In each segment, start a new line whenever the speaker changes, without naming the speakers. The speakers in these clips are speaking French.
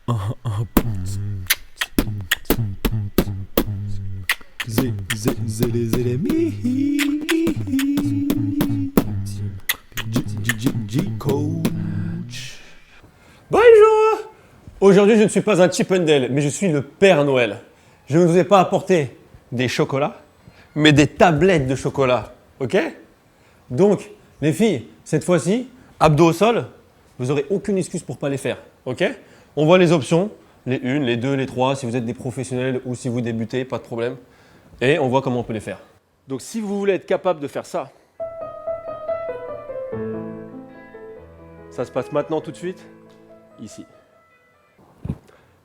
Coach.
Bonjour! Aujourd'hui, je ne suis pas un Chip 'n' Dale, mais je suis le Père Noël. Je ne vous ai pas apporté des chocolats, mais des tablettes de chocolat. Ok? Donc, les filles, cette fois-ci, abdos au sol, vous n'aurez aucune excuse pour ne pas les faire. Ok? On voit les options, les 1, les 2, les 3, si vous êtes des professionnels ou si vous débutez, pas de problème. Et on voit comment on peut les faire. Donc, si vous voulez être capable de faire ça, ça se passe maintenant tout de suite, ici.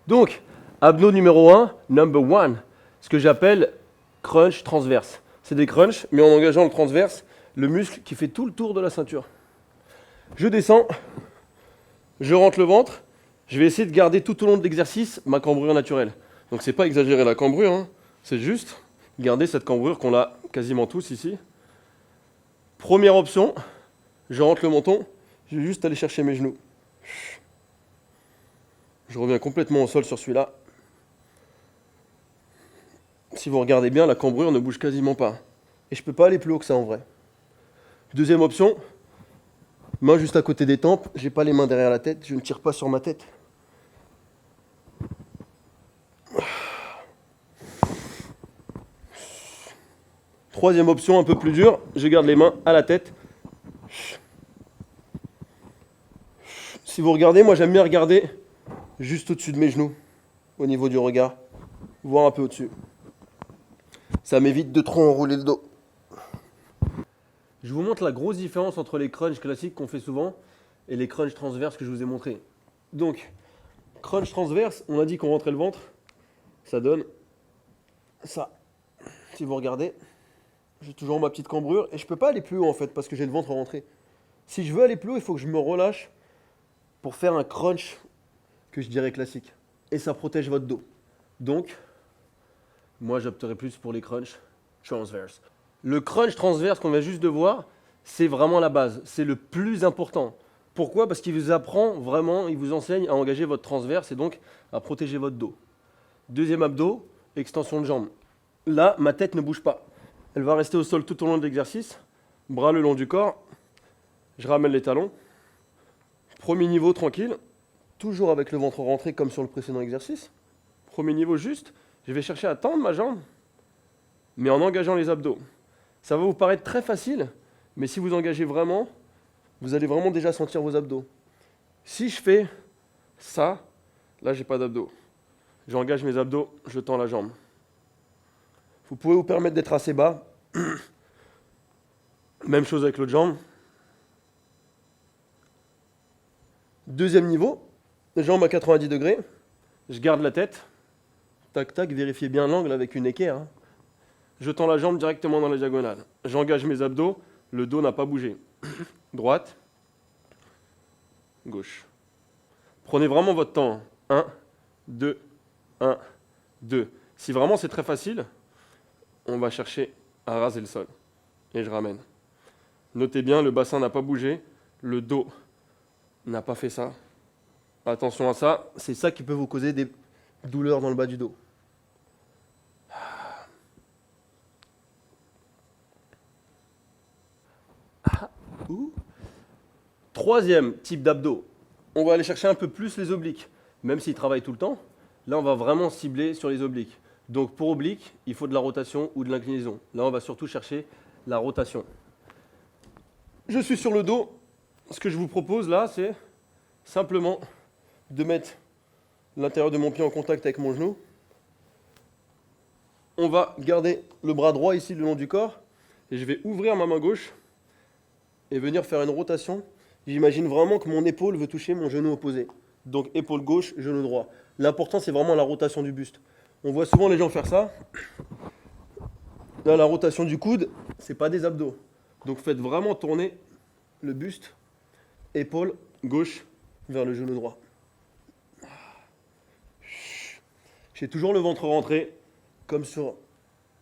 Donc, abdos numéro 1, number 1, ce que j'appelle crunch transverse. C'est des crunchs, mais en engageant le transverse, le muscle qui fait tout le tour de la ceinture. Je descends, je rentre le ventre, je vais essayer de garder tout au long de l'exercice ma cambrure naturelle. Donc c'est pas exagérer la cambrure, hein, c'est juste garder cette cambrure qu'on a quasiment tous ici. Première option, je rentre le menton, je vais juste aller chercher mes genoux. Je reviens complètement au sol sur celui-là. Si vous regardez bien, la cambrure ne bouge quasiment pas. Et je ne peux pas aller plus haut que ça en vrai. Deuxième option, main juste à côté des tempes, je n'ai pas les mains derrière la tête, je ne tire pas sur ma tête. Troisième option, un peu plus dure, je garde les mains à la tête. Si vous regardez, moi j'aime bien regarder juste au-dessus de mes genoux, au niveau du regard, voire un peu au-dessus. Ça m'évite de trop enrouler le dos. Je vous montre la grosse différence entre les crunchs classiques qu'on fait souvent et les crunchs transverses que je vous ai montrés. Donc, crunch transverse, on a dit qu'on rentrait le ventre, ça donne ça. Si vous regardez, j'ai toujours ma petite cambrure et je ne peux pas aller plus haut en fait parce que j'ai le ventre rentré. Si je veux aller plus haut, il faut que je me relâche pour faire un crunch que je dirais classique. Et ça protège votre dos. Donc, moi j'opterais plus pour les crunchs transverses. Le crunch transverse qu'on vient juste de voir, c'est vraiment la base. C'est le plus important. Pourquoi? Parce qu'il vous apprend vraiment, il vous enseigne à engager votre transverse et donc à protéger votre dos. Deuxième abdo, extension de jambe. Là, ma tête ne bouge pas. Elle va rester au sol tout au long de l'exercice. Bras le long du corps. Je ramène les talons. Premier niveau tranquille. Toujours avec le ventre rentré comme sur le précédent exercice. Premier niveau juste. Je vais chercher à tendre ma jambe, mais en engageant les abdos. Ça va vous paraître très facile, mais si vous engagez vraiment, vous allez vraiment déjà sentir vos abdos. Si je fais ça, là j'ai pas d'abdos. J'engage mes abdos, je tends la jambe. Vous pouvez vous permettre d'être assez bas. Même chose avec l'autre jambe. Deuxième niveau, jambe à 90 degrés. Je garde la tête. Tac, tac, vérifiez bien l'angle avec une équerre. Hein. Je tends la jambe directement dans la diagonale. J'engage mes abdos, le dos n'a pas bougé. Droite, gauche. Prenez vraiment votre temps. 1, 2, 1, 2. Si vraiment c'est très facile, on va chercher à raser le sol. Et je ramène. Notez bien, le bassin n'a pas bougé, le dos n'a pas fait ça. Attention à ça, c'est ça qui peut vous causer des douleurs dans le bas du dos. Troisième type d'abdos, on va aller chercher un peu plus les obliques. Même s'ils travaillent tout le temps, là on va vraiment cibler sur les obliques. Donc pour obliques, il faut de la rotation ou de l'inclinaison. Là on va surtout chercher la rotation. Je suis sur le dos. Ce que je vous propose là, c'est simplement de mettre l'intérieur de mon pied en contact avec mon genou. On va garder le bras droit ici le long du corps et je vais ouvrir ma main gauche et venir faire une rotation. J'imagine vraiment que mon épaule veut toucher mon genou opposé. Donc épaule gauche, genou droit. L'important c'est vraiment la rotation du buste. On voit souvent les gens faire ça. Là la rotation du coude, c'est pas des abdos. Donc faites vraiment tourner le buste, épaule gauche vers le genou droit. J'ai toujours le ventre rentré, comme sur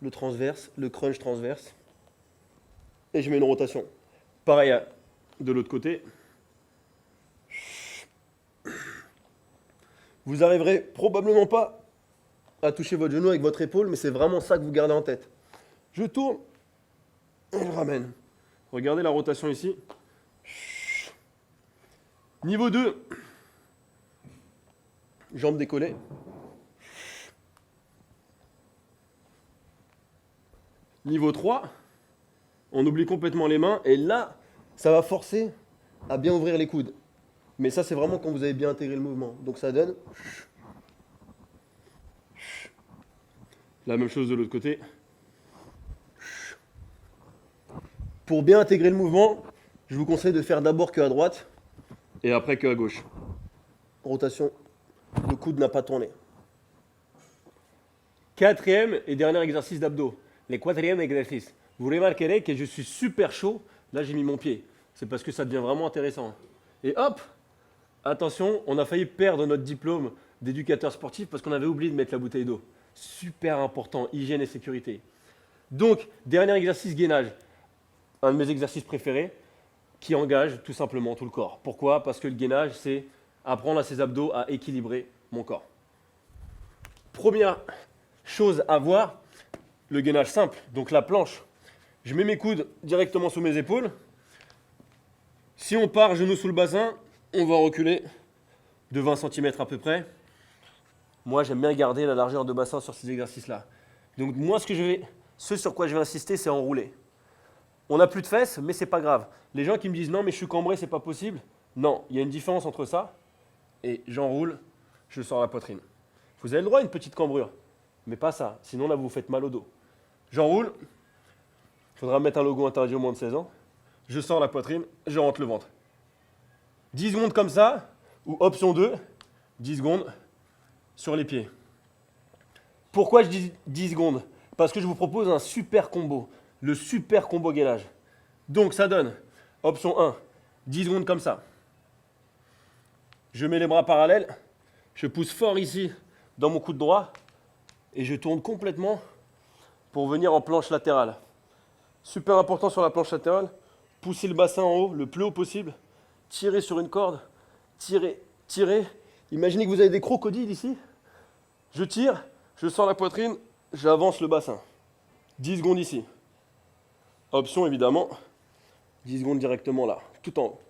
le transverse, le crunch transverse. Et je mets une rotation. Pareil de l'autre côté. Vous n'arriverez probablement pas à toucher votre genou avec votre épaule, mais c'est vraiment ça que vous gardez en tête. Je tourne et je ramène. Regardez la rotation ici. Niveau 2, jambes décollées. Niveau 3, on oublie complètement les mains et là, ça va forcer à bien ouvrir les coudes. Mais ça, c'est vraiment quand vous avez bien intégré le mouvement. Donc ça donne la même chose de l'autre côté. Pour bien intégrer le mouvement, je vous conseille de faire d'abord que à droite et après que à gauche. Rotation, le coude n'a pas tourné. Quatrième et dernier exercice d'abdos. Les quatrièmes exercices. Vous remarquerez que je suis super chaud. Là, j'ai mis mon pied. C'est parce que ça devient vraiment intéressant. Et hop, attention, on a failli perdre notre diplôme d'éducateur sportif parce qu'on avait oublié de mettre la bouteille d'eau. Super important, hygiène et sécurité. Donc, dernier exercice, gainage. Un de mes exercices préférés qui engage tout simplement tout le corps. Pourquoi? Parce que le gainage, c'est apprendre à ses abdos à équilibrer mon corps. Première chose à voir, le gainage simple, donc la planche. Je mets mes coudes directement sous mes épaules. Si on part genou sous le bassin, on va reculer de 20 cm à peu près. Moi, j'aime bien garder la largeur de bassin sur ces exercices-là. Donc moi, ce sur quoi je vais insister, c'est enrouler. On n'a plus de fesses, mais c'est pas grave. Les gens qui me disent non, mais je suis cambré, c'est pas possible. Non, il y a une différence entre ça et j'enroule, je sors la poitrine. Vous avez le droit à une petite cambrure, mais pas ça. Sinon, là, vous vous faites mal au dos. J'enroule. Il faudra mettre un logo interdit au moins de 16 ans. Je sors la poitrine, je rentre le ventre. 10 secondes comme ça, ou option 2, 10 secondes sur les pieds. Pourquoi je dis 10 secondes? Parce que je vous propose un super combo. Le super combo gainage. Donc ça donne, option 1, 10 secondes comme ça. Je mets les bras parallèles, je pousse fort ici dans mon coude droit et je tourne complètement pour venir en planche latérale. Super important sur la planche latérale, poussez le bassin en haut, le plus haut possible, tirez sur une corde, tirez, tirez. Imaginez que vous avez des crocodiles ici. Je tire, je sors la poitrine, j'avance le bassin. 10 secondes ici. Option évidemment, 10 secondes directement là, tout en haut.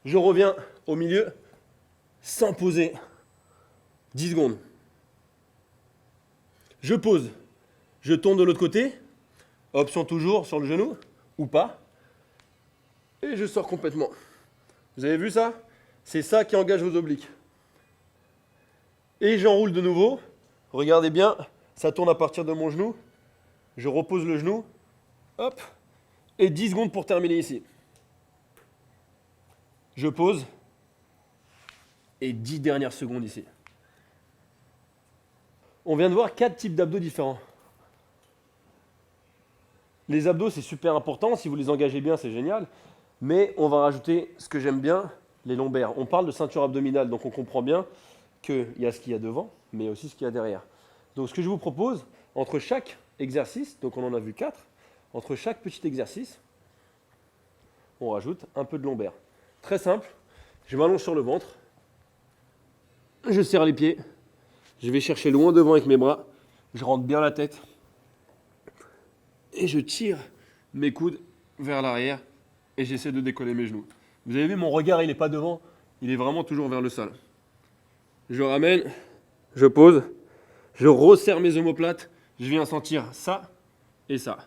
Je reviens au milieu, sans poser. 10 secondes. Je pose, je tourne de l'autre côté. Option toujours sur le genou, ou pas. Et je sors complètement. Vous avez vu ça? C'est ça qui engage vos obliques. Et j'enroule de nouveau. Regardez bien, ça tourne à partir de mon genou. Je repose le genou. Hop. Et 10 secondes pour terminer ici. Je pose. Et 10 dernières secondes ici. On vient de voir 4 types d'abdos différents. Les abdos, c'est super important. Si vous les engagez bien, c'est génial. Mais on va rajouter ce que j'aime bien, les lombaires. On parle de ceinture abdominale, donc on comprend bien qu'il y a ce qu'il y a devant, mais aussi ce qu'il y a derrière. Donc ce que je vous propose, entre chaque exercice, donc on en a vu 4, entre chaque petit exercice, on rajoute un peu de lombaire. Très simple, je m'allonge sur le ventre, je serre les pieds, je vais chercher loin devant avec mes bras, je rentre bien la tête, et je tire mes coudes vers l'arrière, et j'essaie de décoller mes genoux. Vous avez vu, mon regard, il n'est pas devant, il est vraiment toujours vers le sol. Je ramène, je pose, je resserre mes omoplates, je viens sentir ça et ça.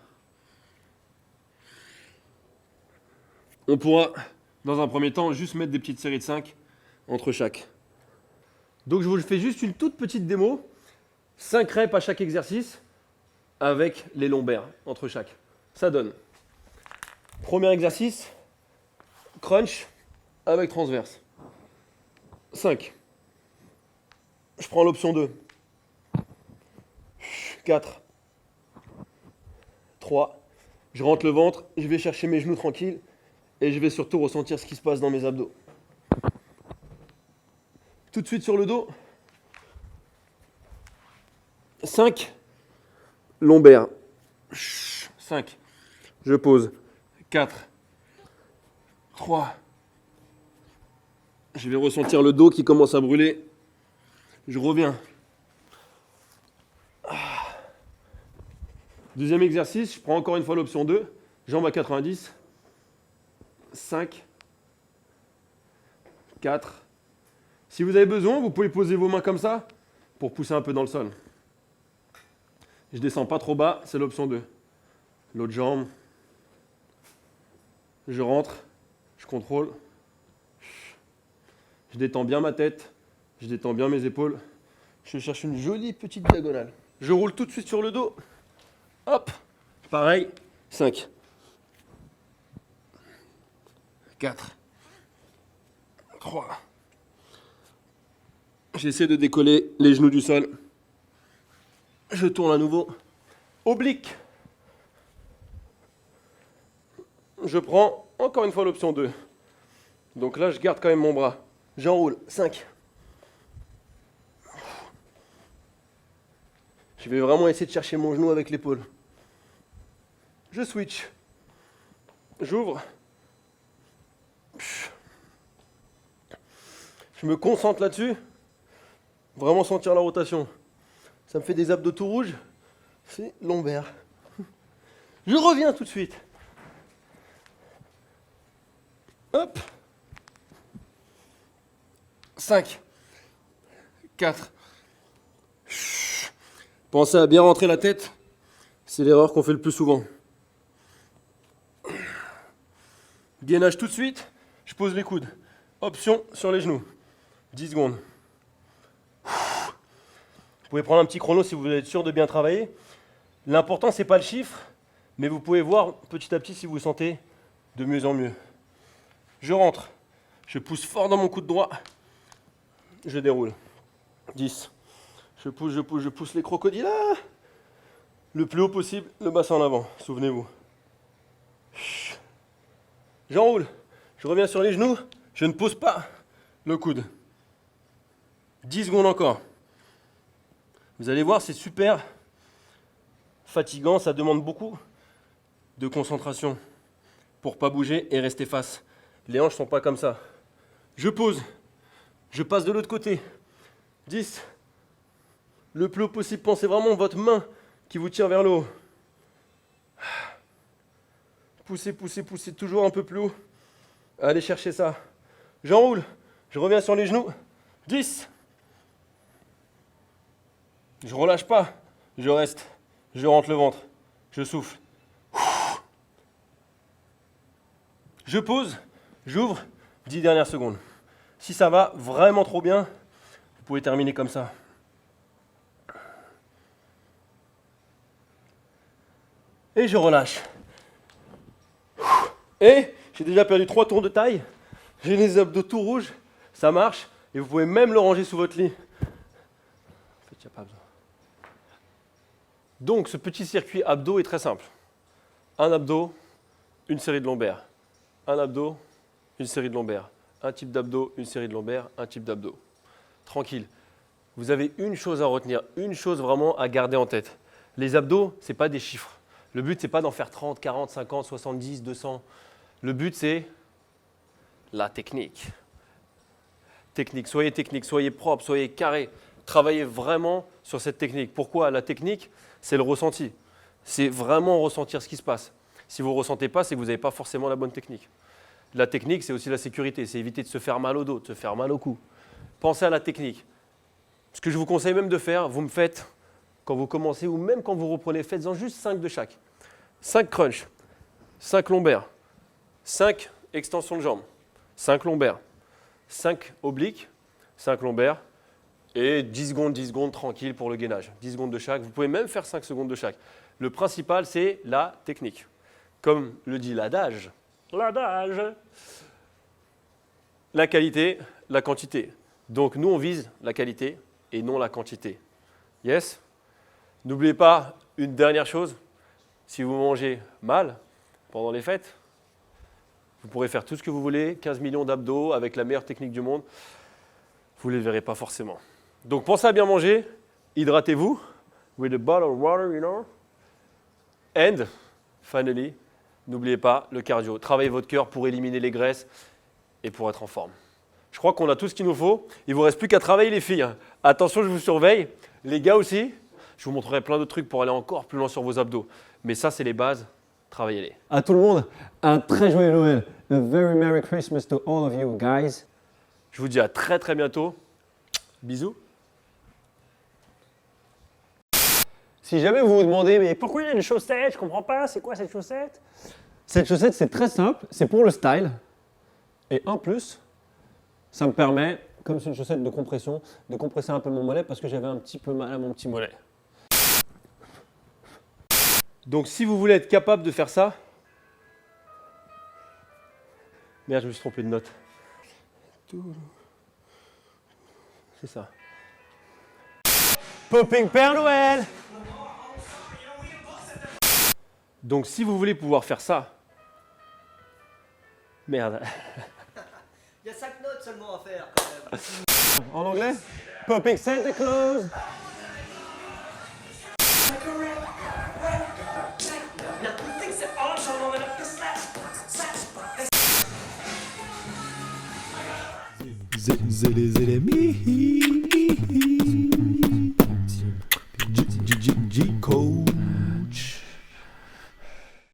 On pourra, dans un premier temps, juste mettre des petites séries de 5 entre chaque. Donc je vous fais juste une toute petite démo, 5 reps à chaque exercice, avec les lombaires entre chaque. Ça donne. Premier exercice, crunch avec transverse. 5. Je prends l'option 2. 4. 3. Je rentre le ventre, je vais chercher mes genoux tranquilles et je vais surtout ressentir ce qui se passe dans mes abdos. Tout de suite sur le dos. 5. Lombaire. 5. Je pose. 4. 3. Je vais ressentir le dos qui commence à brûler. Je reviens. Deuxième exercice, je prends encore une fois l'option 2. Jambes à 90. 5. 4. Si vous avez besoin, vous pouvez poser vos mains comme ça pour pousser un peu dans le sol. Je descends pas trop bas, c'est l'option 2. L'autre jambe. Je rentre, je contrôle. Je détends bien ma tête, je détends bien mes épaules. Je cherche une jolie petite diagonale. Je roule tout de suite sur le dos. Hop, pareil, 5. 4. 3. J'essaie de décoller les genoux du sol. Je tourne à nouveau. Oblique. Je prends encore une fois l'option 2. Donc là, je garde quand même mon bras. J'enroule. 5. Je vais vraiment essayer de chercher mon genou avec l'épaule. Je switch. J'ouvre. Je me concentre là-dessus. Vraiment sentir la rotation. Ça me fait des abdos tout rouges. C'est lombaire. Je reviens tout de suite. Hop. 5. 4. Pensez à bien rentrer la tête. C'est l'erreur qu'on fait le plus souvent. Gainage tout de suite. Je pose les coudes. Option sur les genoux. 10 secondes. Vous pouvez prendre un petit chrono si vous voulez être sûr de bien travailler. L'important, ce n'est pas le chiffre, mais vous pouvez voir petit à petit si vous vous sentez de mieux en mieux. Je rentre. Je pousse fort dans mon coude droit. Je déroule. 10. Je pousse les crocodiles. Ah, le plus haut possible, le bassin en avant. Souvenez-vous. J'enroule. Je reviens sur les genoux. Je ne pose pas le coude. 10 secondes encore. Vous allez voir, c'est super fatigant. Ça demande beaucoup de concentration pour ne pas bouger et rester face. Les hanches ne sont pas comme ça. Je pose. Je passe de l'autre côté. 10. Le plus haut possible. Pensez vraiment votre main qui vous tire vers le haut. Poussez, poussez, poussez. Toujours un peu plus haut. Allez chercher ça. J'enroule. Je reviens sur les genoux. 10. Je relâche pas. Je reste. Je rentre le ventre. Je souffle. Je pose. J'ouvre. 10 dernières secondes. Si ça va vraiment trop bien, vous pouvez terminer comme ça. Et je relâche. Et j'ai déjà perdu 3 tours de taille. J'ai les abdos tout rouges. Ça marche. Et vous pouvez même le ranger sous votre lit. En fait, il n'y a pas besoin. Donc, ce petit circuit abdos est très simple. Un abdos, une série de lombaires. Un abdos, une série de lombaires. Un type d'abdos, une série de lombaires, un type d'abdos. Tranquille. Vous avez une chose à retenir, une chose vraiment à garder en tête. Les abdos, ce n'est pas des chiffres. Le but, ce n'est pas d'en faire 30, 40, 50, 70, 200. Le but, c'est la technique. Technique, soyez propre, soyez carré. Travaillez vraiment sur cette technique. Pourquoi? La technique, c'est le ressenti. C'est vraiment ressentir ce qui se passe. Si vous ne ressentez pas, c'est que vous n'avez pas forcément la bonne technique. La technique, c'est aussi la sécurité. C'est éviter de se faire mal au dos, de se faire mal au cou. Pensez à la technique. Ce que je vous conseille même de faire, vous me faites, quand vous commencez ou même quand vous reprenez, faites-en juste 5 de chaque. 5 crunch, 5 lombaires, 5 extensions de jambes, 5 lombaires, 5 obliques, 5 lombaires et 10 secondes tranquille pour le gainage. 10 secondes de chaque. Vous pouvez même faire 5 secondes de chaque. Le principal, c'est la technique. Comme le dit l'adage. L'adage. La qualité, la quantité. Donc nous, on vise la qualité et non la quantité. Yes? N'oubliez pas une dernière chose. Si vous mangez mal pendant les fêtes, vous pourrez faire tout ce que vous voulez, 15 millions d'abdos avec la meilleure technique du monde. Vous ne les verrez pas forcément. Donc pensez à bien manger, hydratez-vous with a bottle of water, you know. And finally, n'oubliez pas le cardio. Travaillez votre cœur pour éliminer les graisses et pour être en forme. Je crois qu'on a tout ce qu'il nous faut. Il vous reste plus qu'à travailler les filles. Attention, je vous surveille. Les gars aussi. Je vous montrerai plein de trucs pour aller encore plus loin sur vos abdos. Mais ça, c'est les bases. Travaillez-les.
À tout le monde, un très joyeux Noël. A very Merry Christmas to all of you guys.
Je vous dis à très très bientôt. Bisous.
Si jamais vous vous demandez, mais pourquoi il y a une chaussette? Je comprends pas, c'est quoi cette chaussette? Cette chaussette, c'est très simple, c'est pour le style. Et en plus, ça me permet, comme c'est une chaussette de compression, de compresser un peu mon mollet parce que j'avais un petit peu mal à mon petit mollet.
Donc si vous voulez être capable de faire ça... Merde, je me suis trompé de note. C'est ça.
Popping Père Noël!
Donc si vous voulez pouvoir faire ça... Merde.
Il y a 5 notes seulement à faire quand même.
En anglais? Popping Santa Claus!
Zele zele mi.